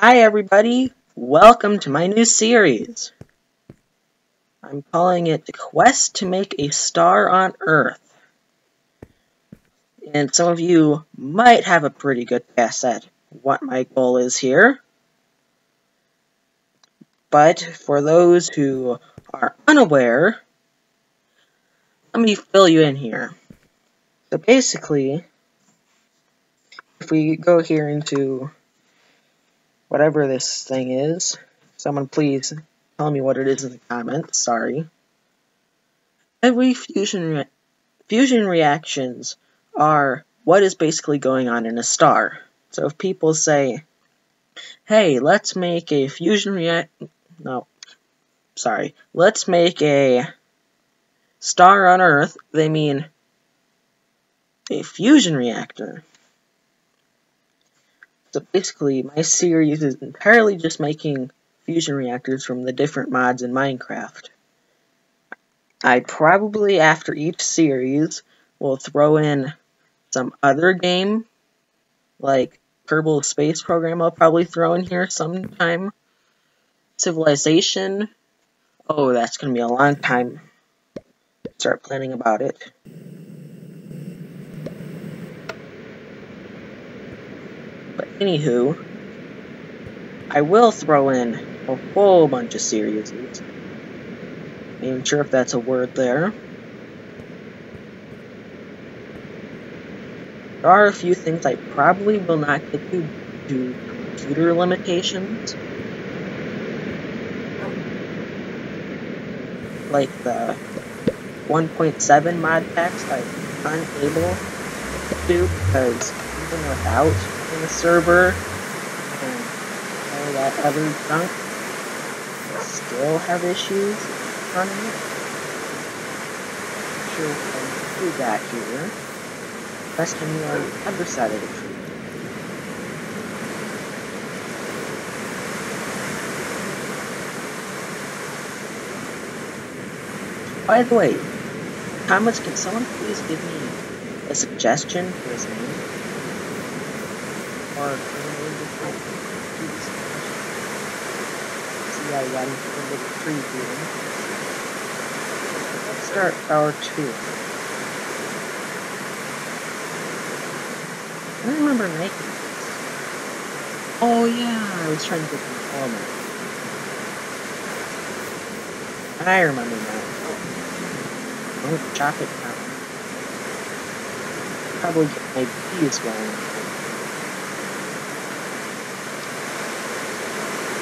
Hi everybody, welcome to my new series. I'm calling it The Quest to Make a Star on Earth. And some of you might have a pretty good guess at what my goal is here. But for those who are unaware, let me fill you in here. So basically, if we go here into whatever this thing is, someone please tell me what it is in the comments, sorry. Every fusion reactions are what is basically going on in a star. So if people say, hey, let's make a let's make a star on Earth, they mean a fusion reactor. So basically, my series is entirely just making fusion reactors from the different mods in Minecraft. I probably, after each series, will throw in some other game, like Kerbal Space Program I'll probably throw in here sometime. Civilization, oh, that's going to be a long time. Start planning about it. But anywho, I will throw in a whole bunch of series. I'm not sure if that's a word there. There are a few things I probably will not get to due to computer limitations. Like the 1.7 mod packs I'm unable to do because even without in the server and all that other junk, I still have issues running it. I'm sure if I do that here, best can be on the other side of the tree. By the way, comments, can someone please give me a suggestion for his name? Or can I name this one? See, I got into the little tree here. Let's start Tower 2. I remember making this. Oh yeah, I was trying to get the element. I remember now. Oh, chocolate fountain. Probably get my bees going.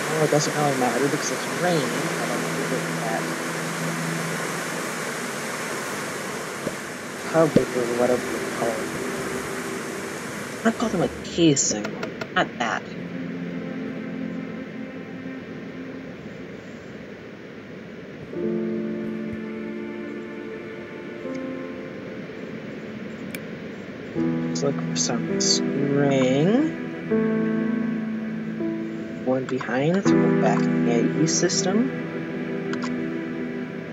Well, it doesn't really matter because it's raining. I don't know if it's that. Public or whatever you call it. I call them a casing, not that. Let's look for some string. One behind, throw it back in the AE system.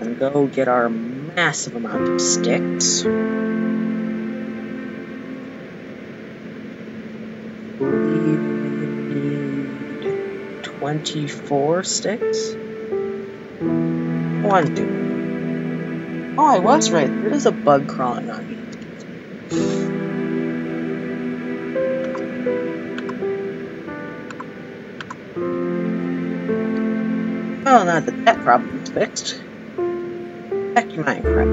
And go get our massive amount of sticks. I believe we need 24 sticks. 1, 2. Oh, I was right. There is a bug crawling on me. Well, now that that problem is fixed, back to Minecraft.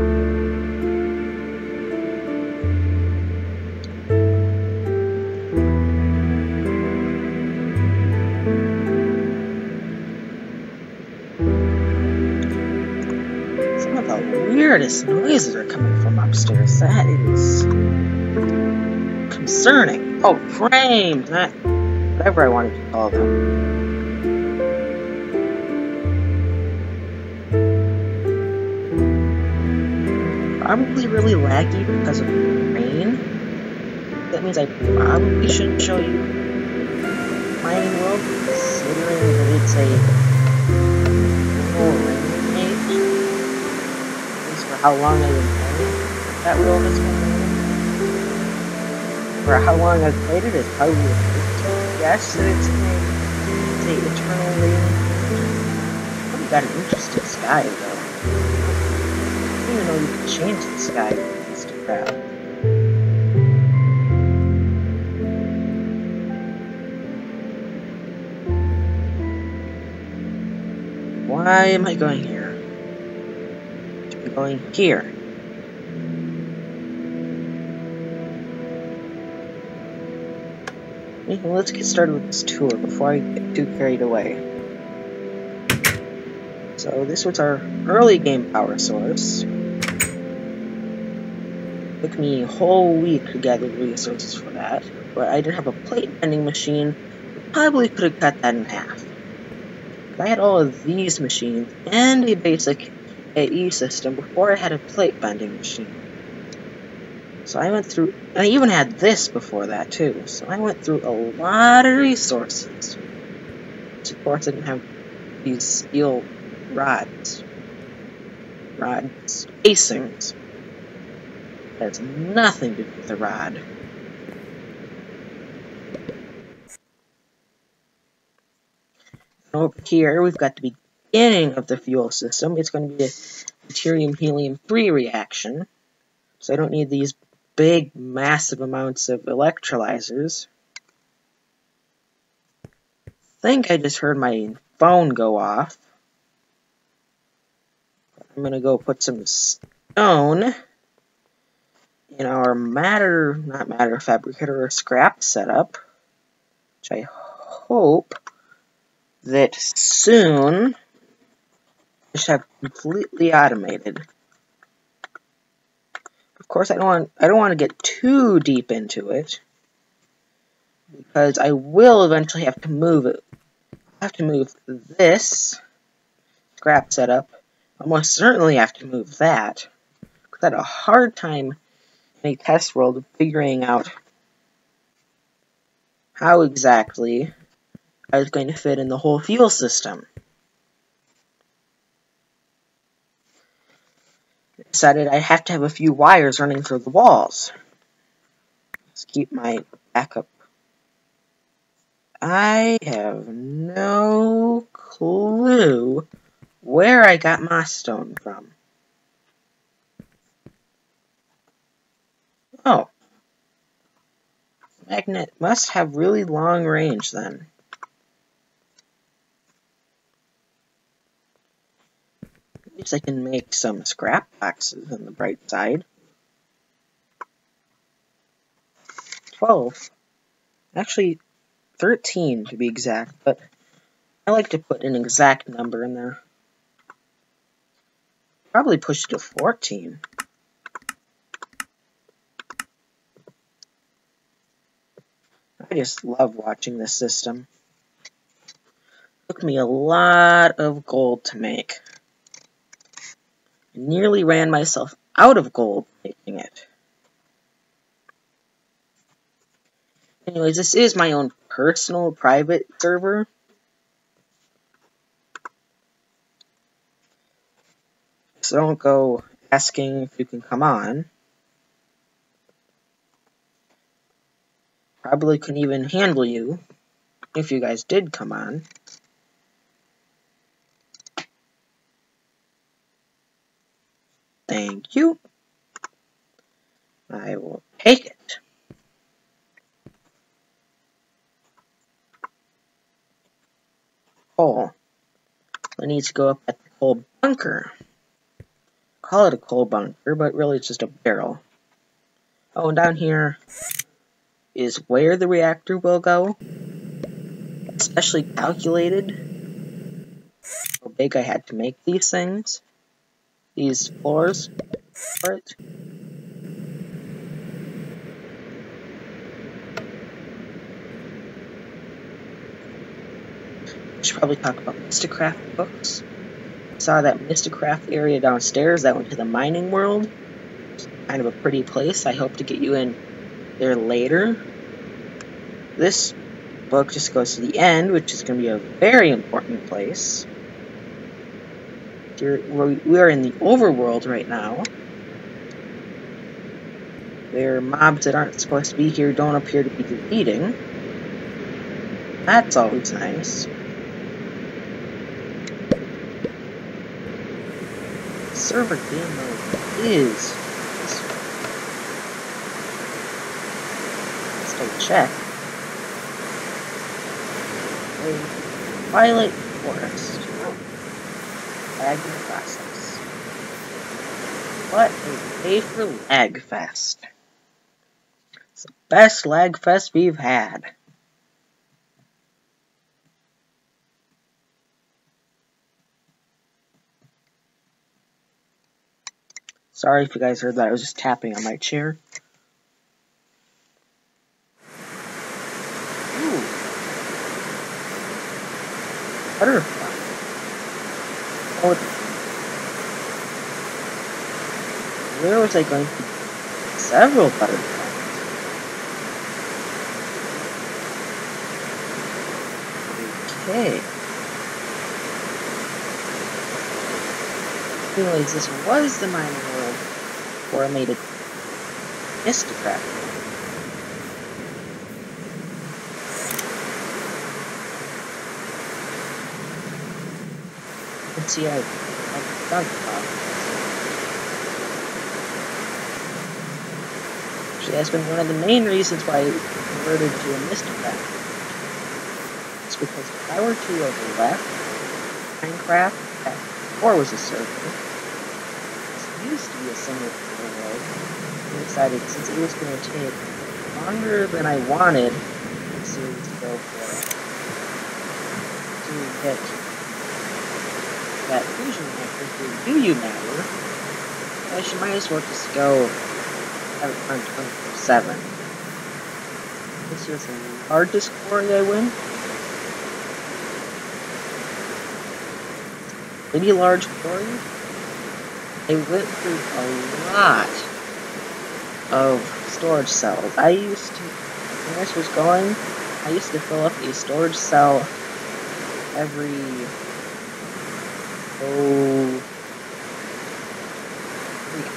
Some of the weirdest noises are coming from upstairs. That is concerning. Oh, frames! Not whatever I wanted to call them. Probably really laggy because of the rain. That means I probably shouldn't show you Mining World, considering that it's a rain age. At least for how long I've been playing that world has been raining. For how long I've played it is probably a good guess that it's raining. say eternal rain. Probably got an interesting sky, though. I didn't even know you could change the sky with this crap. Why am I going here? I'm going here. Well, let's get started with this tour before I get too carried away. So this was our early game power source. Took me a whole week to gather resources for that, but I didn't have a plate bending machine. Probably could have cut that in half. I had all of these machines and a basic AE system before I had a plate bending machine. So I went through, and I even had this before that too, so I went through a lot of resources. Of course I didn't have these steel rods, casings. That has nothing to do with the rod. Over here we've got the beginning of the fuel system. It's going to be a deuterium helium-3 reaction, so I don't need these big, massive amounts of electrolyzers. I think I just heard my phone go off. I'm going to go put some stone in our not matter fabricator or scrap setup, which I hope that soon I should have completely automated. Of course, I don't want to get too deep into it, because I will eventually have to move it. I have to move this scrap setup. I'll most certainly have to move that, because I had a hard time in a test world figuring out how exactly I was going to fit in the whole fuel system. I decided I have to have a few wires running through the walls. Let's keep my backup. I have no clue where I got my stone from. Oh. Magnet must have really long range then. At least I can make some scrap boxes on the bright side. 12. Actually, 13 to be exact, but I like to put an exact number in there. Probably push it to 14. I just love watching this system. It took me a lot of gold to make. I nearly ran myself out of gold making it. Anyways, this is my own personal private server. So don't go asking if you can come on. Probably couldn't even handle you if you guys did come on. Thank you. I will take it. Coal. I need to go up at the coal bunker. Call it a coal bunker, but really it's just a barrel. Oh, and down here is where the reactor will go. Especially calculated how big I had to make these things. These floors for it. I should probably talk about Mystacraft books. I saw that Mystacraft area downstairs that went to the mining world. It's kind of a pretty place. I hope to get you in there later. This book just goes to the end, which is going to be a very important place. We are in the overworld right now. Where mobs that aren't supposed to be here don't appear to be defeating. That's always nice. server game mode is this one. Let's go check. Twilight Forest. Lag process. What a day for lag fest. It's the best lag fest we've had. Sorry if you guys heard that, I was just tapping on my chair. Ooh. Butterfly. Oh, where was I going to be? Several butterflies. Okay. Anyways, this was the mining world before I made it Instagram. Let's see, I've done actually, that's been one of the main reasons why I converted to a Instagram. It's because if I were to have left Minecraft before it was a server, this used to be a single world, I decided since it was going to take longer than I wanted the series to go for, to get that fusion reactor to do you matter, I might as well just go have it run 24/7. This is the largest quarry I win. Pretty large quarry. They went through a lot of storage cells. I used to, when this was going, I used to fill up a storage cell every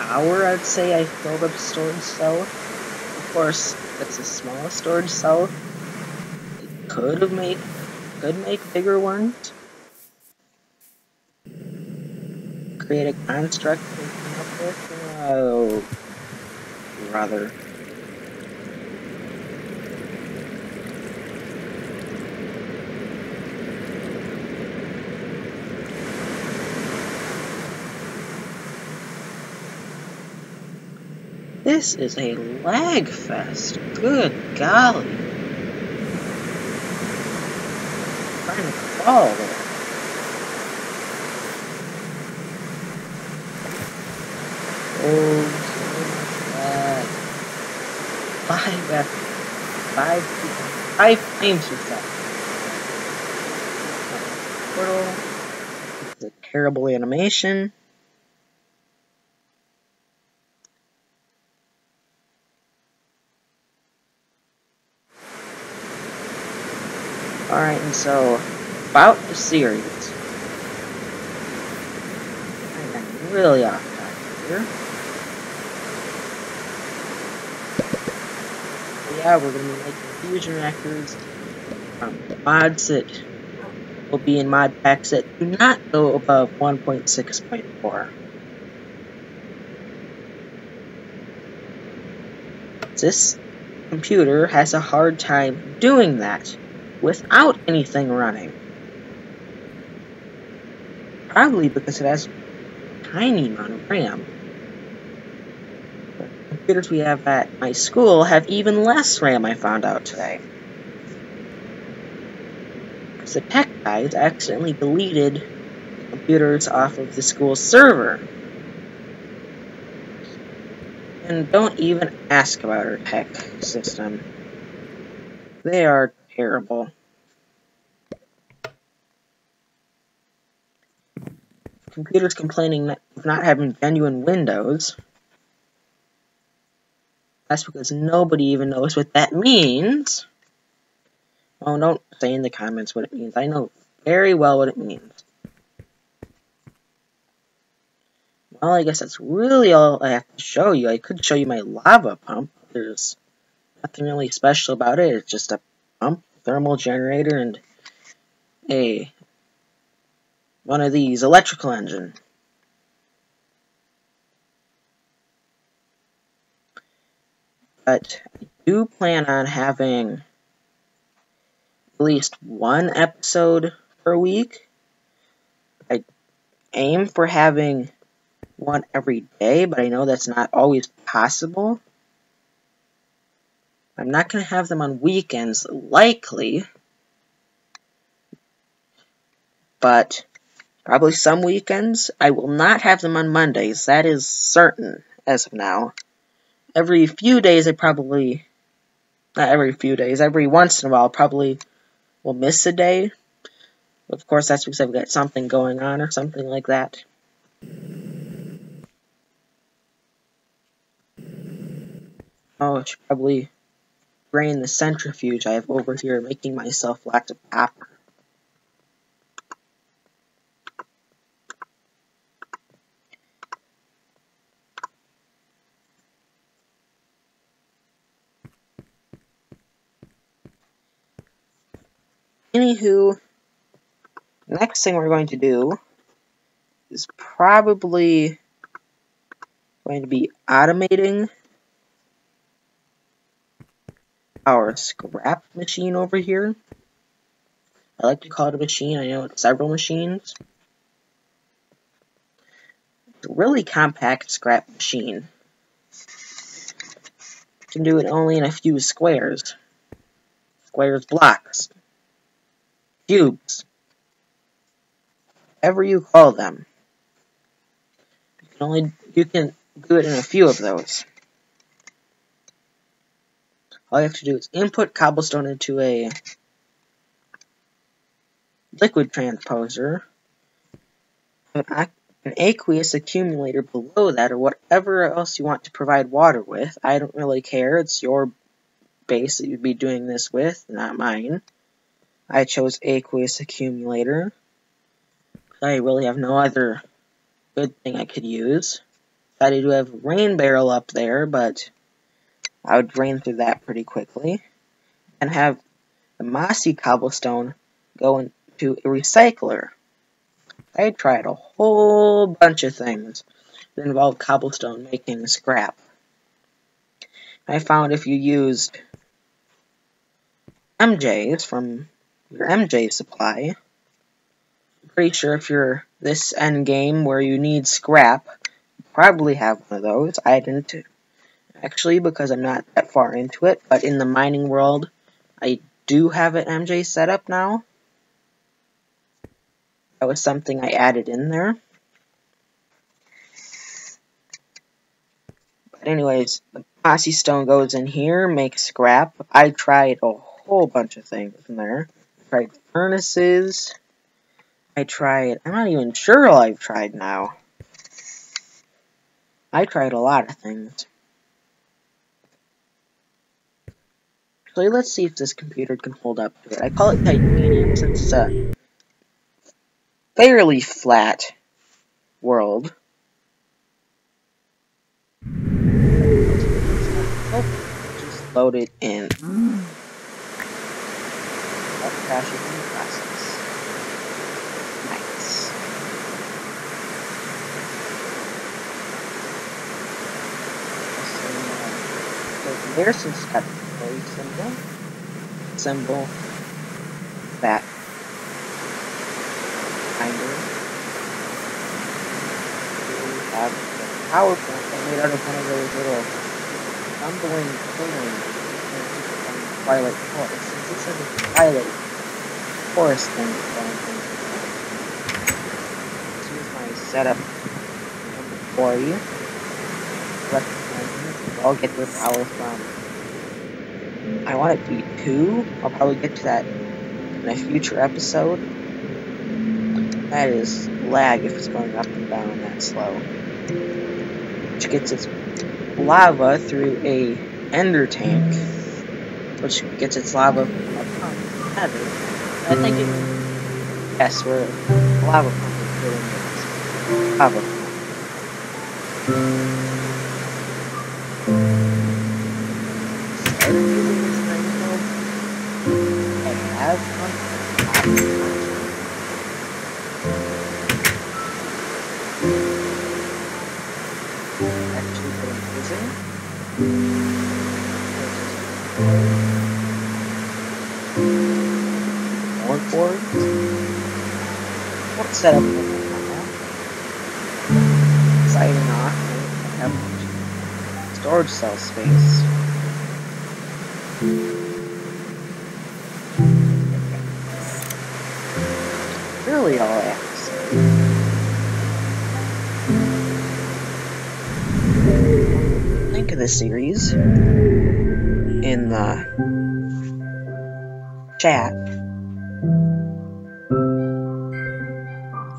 hour, I'd say I filled up a storage cell. Of course, that's a small storage cell. It could make bigger ones. Create a construct to come up with. Oh, rather. This is a lag fest. Good golly. I'm trying to crawl there. Oh, so much lag. 5 frames per second. Portal. This is a terrible animation. Alright, and so, about the series. I'm really off track here. So yeah, we're going to be making fusion reactors. Mods that will be in mod packs that do not go above 1.6.4. This computer has a hard time doing that without anything running. Probably because it has a tiny amount of RAM. The computers we have at my school have even less RAM, I found out today. Because the tech guys accidentally deleted the computers off of the school server. And don't even ask about our tech system. They are terrible. Computers complaining of not having genuine Windows. That's because nobody even knows what that means. Oh, don't say in the comments what it means. I know very well what it means. Well, I guess that's really all I have to show you. I could show you my lava pump. There's nothing really special about it. It's just a pump, thermal generator, and one of these electrical engine. but I do plan on having at least one episode per week. I aim for having one every day, but I know that's not always possible. I'm not going to have them on weekends, likely, but probably some weekends. I will not have them on Mondays, that is certain as of now. Every few days, not every few days, every once in a while, probably will miss a day. Of course, that's because I've got something going on or something like that. Oh, I should probably drain the centrifuge I have over here, making myself lots of copper. Anywho, next thing we're going to do is probably going to be automating our scrap machine over here. I like to call it a machine. I know it's several machines. It's a really compact scrap machine. You can do it only in a few squares. Squares, blocks, cubes, whatever you call them. You can do it in a few of those. All you have to do is input cobblestone into a liquid transposer, an aqueous accumulator below that, or whatever else you want to provide water with. I don't really care. It's your base that you'd be doing this with, not mine. I chose aqueous accumulator. I really have no other good thing I could use. I do have a rain barrel up there, but I would drain through that pretty quickly. And have the mossy cobblestone go into a recycler. I tried a whole bunch of things that involve cobblestone making scrap. I found if you used MJs from your MJ supply, I'm pretty sure if you're this end game where you need scrap, you probably have one of those. I didn't actually, because I'm not that far into it, but in the mining world, I do have an MJ setup now. That was something I added in there. But anyways, the mossy stone goes in here, makes scrap. I tried a whole bunch of things in there. I tried furnaces. I'm not even sure all I've tried now. I tried a lot of things. So let's see if this computer can hold up to it. I call it titanium since it's a fairly flat world. Just load it in. That crashes in the process. Nice. So there's some stuff. Very symbol that binder. We have the power plant that made out of one of those little tumbling things from Twilight Forest. Since this is a Twilight Forest thing this is my setup for you. I'll get their power from. I want it to be 2. I'll probably get to that in a future episode. That is lag if it's going up and down that slow. Which gets its lava through a ender tank. Which gets its lava from a pump. I think it... Yes, we're lava pump is doing this. Lava pump. Actually, what I'm using More boards. Won't set up right now. Signing off. I have storage cell space. Really all I have to say. Link of the series in the chat.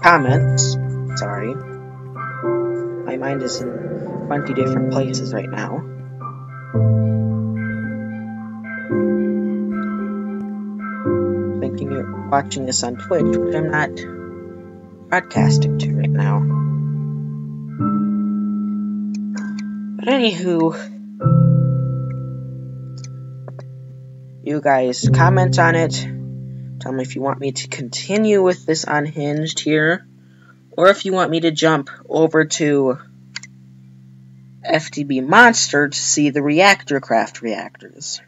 Comments. Sorry. My mind is in 20 different places right now. Thinking you're watching this on Twitch, which I'm not broadcasting to right now. But anywho, you guys comment on it. Tell me if you want me to continue with this Unhinged here, or if you want me to jump over to FTB Monster to see the reactor craft reactors.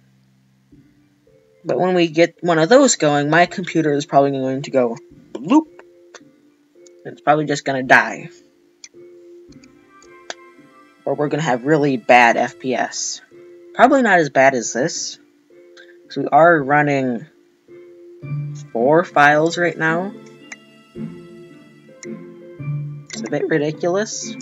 But when we get one of those going, my computer is probably going to go bloop. It's probably just going to die. Or we're going to have really bad FPS. Probably not as bad as this. Because we are running 4 files right now. It's a bit ridiculous.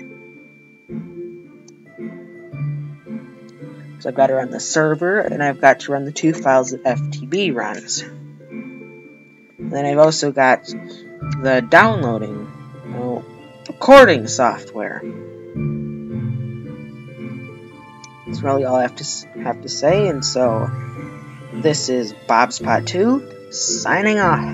So I've got to run the server, and I've got to run the 2 files that FTB runs. And then I've also got the downloading, recording software. That's really all I have to say, and so this is Bob's Pod 2, signing off.